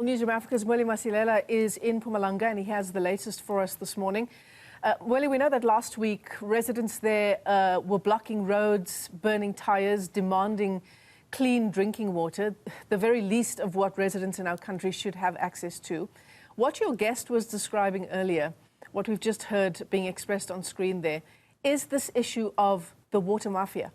Newzroom Africa's Mweli Masilela is in Mpumalanga and he has the latest for us this morning. Mweli, we know that last week residents there were blocking roads, burning tyres, demanding clean drinking water, the very least of what residents in our country should have access to. What your guest was describing earlier, what we've just heard being expressed on screen there, is this issue of the water mafia.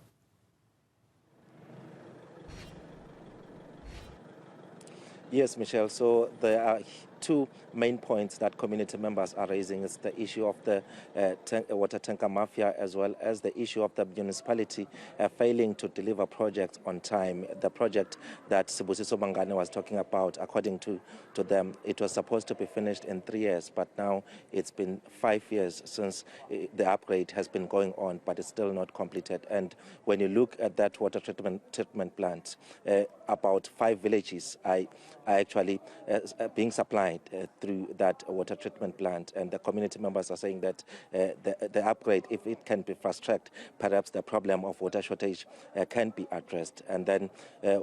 Yes, Michelle. So there are two main points that community members are raising. It's the issue of the water tanker mafia, as well as the issue of the municipality failing to deliver projects on time. The project that Sibusiso Mangane was talking about, according to them, it was supposed to be finished in 3 years, but now it's been 5 years since the upgrade has been going on, but it's still not completed. And when you look at that water treatment plant, about 5 villages are actually being supplied through that water treatment plant, and the community members are saying that the upgrade, if it can be fast-tracked, perhaps the problem of water shortage can be addressed. And then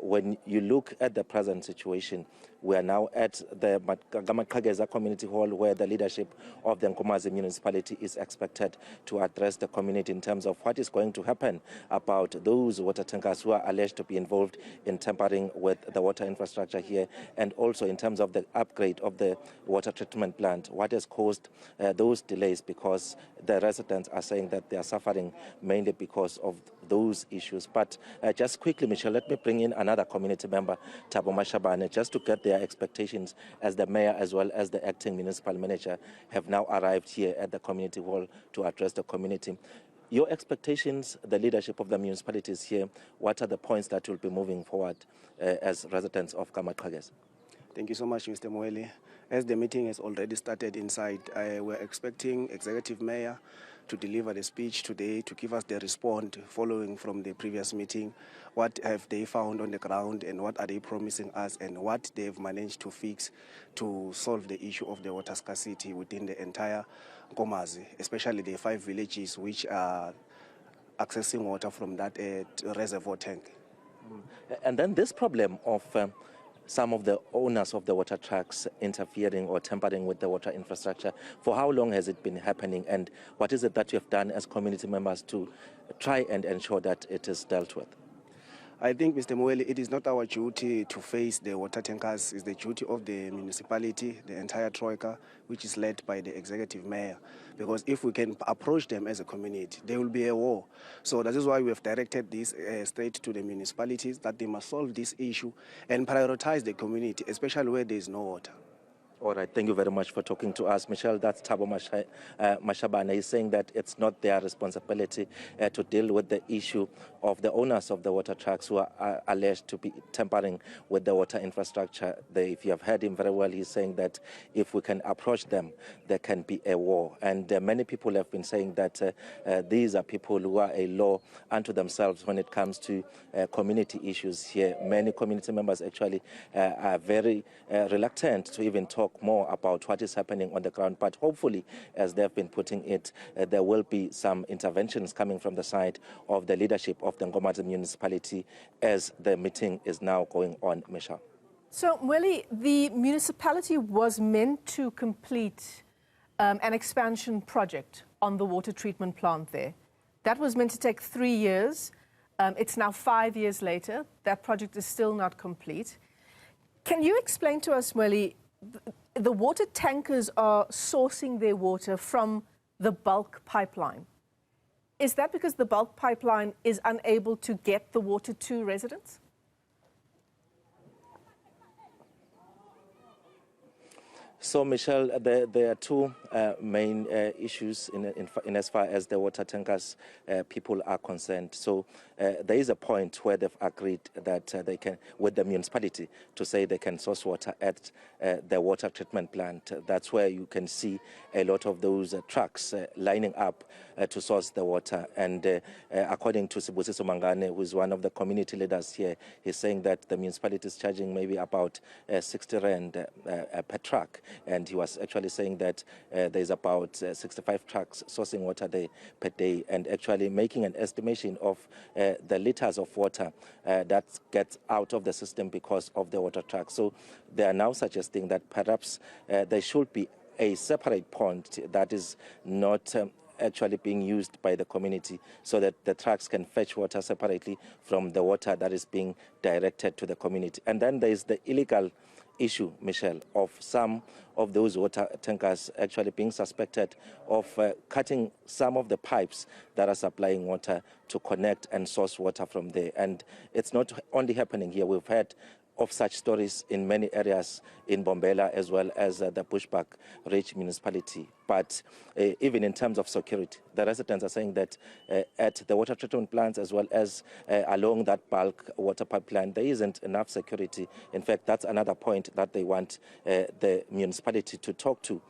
when you look at the present situation, we are now at the KaMaqhe-keza community hall, where the leadership of the Nkomazi municipality is expected to address the community in terms of what is going to happen about those water tankers who are alleged to be involved in tampering with the water infrastructure here, and also in terms of the upgrade of the water treatment plant, what has caused those delays, because the residents are saying that they are suffering mainly because of those issues. But just quickly, Michelle, let me bring in another community member, Thabo Mashabane, just to get their expectations, as the mayor as well as the acting municipal manager have now arrived here at the community hall to address the community. Your expectations, the leadership of the municipalities here, what are the points that will be moving forward as residents of KaMaqhe-keza? Thank you so much, Mr. Mweli. As the meeting has already started inside, we're expecting Executive Mayor to deliver the speech today, to give us the response following from the previous meeting. What have they found on the ground, and what are they promising us, and what they've managed to fix to solve the issue of the water scarcity within the entire Nkomazi, especially the 5 villages which are accessing water from that reservoir tank. And then this problem of some of the owners of the water trucks interfering or tampering with the water infrastructure, for how long has it been happening, and what is it that you have done as community members to try and ensure that it is dealt with? I think, Mr. Mweli, it is not our duty to face the water tankers. It's the duty of the municipality, the entire troika, which is led by the executive mayor. Because if we can approach them as a community, there will be a war. So that is why we have directed this straight to the municipalities, that they must solve this issue and prioritize the community, especially where there is no water. All right, thank you very much for talking to us, Michelle. That's Thabo Mashabane. He's saying that it's not their responsibility to deal with the issue of the owners of the water trucks who are alleged to be tampering with the water infrastructure. If you have heard him very well, he's saying that if we can approach them, there can be a war. And many people have been saying that these are people who are a law unto themselves when it comes to community issues here. Many community members actually are very reluctant to even talk more about what is happening on the ground, but hopefully, as they've been putting it, there will be some interventions coming from the side of the leadership of the Nkomazi municipality as the meeting is now going on, Michelle. So, Mweli, the municipality was meant to complete an expansion project on the water treatment plant there. That was meant to take 3 years. It's now 5 years later. That project is still not complete. Can you explain to us, Mweli, the water tankers are sourcing their water from the bulk pipeline. Is that because the bulk pipeline is unable to get the water to residents? So, Michelle, there are two main issues in as far as the water tankers people are concerned. So there is a point where they've agreed that they can, with the municipality, to say they can source water at the water treatment plant. That's where you can see a lot of those trucks lining up to source the water. And according to Sibusiso Mangane, who is one of the community leaders here, he's saying that the municipality is charging maybe about 60 rand per truck. and he was actually saying that there's about 65 trucks sourcing water there per day, and actually making an estimation of the liters of water that gets out of the system because of the water trucks. So they are now suggesting that perhaps there should be a separate pond that is not actually being used by the community, so that the trucks can fetch water separately from the water that is being directed to the community. And then there is the illegal issue, Michelle, of some of those water tankers actually being suspected of cutting some of the pipes that are supplying water to connect and source water from there. And it's not only happening here. We've heard of such stories in many areas in Bombela as well as the Bushbuck Ridge municipality. But even in terms of security, the residents are saying that at the water treatment plants as well as along that bulk water pipeline, there isn't enough security. In fact, that's another point that they want the municipality to talk to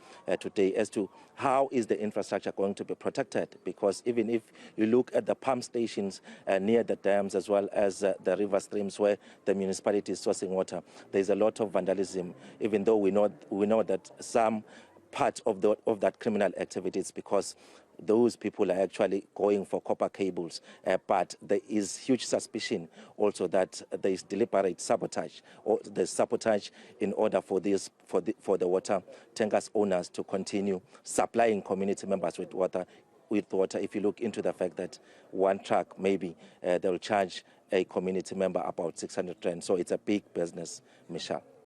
today, as to how is the infrastructure going to be protected. Because even if you look at the pump stations near the dams as well as the river streams where the municipality is sourcing water, there's a lot of vandalism, even though we know that some part of that criminal activity is because those people are actually going for copper cables, but there is huge suspicion also that there is deliberate sabotage, or the sabotage in order for the water tankers owners to continue supplying community members with water. If you look into the fact that one truck, maybe they will charge a community member about 600 rand. So it's a big business, Michelle.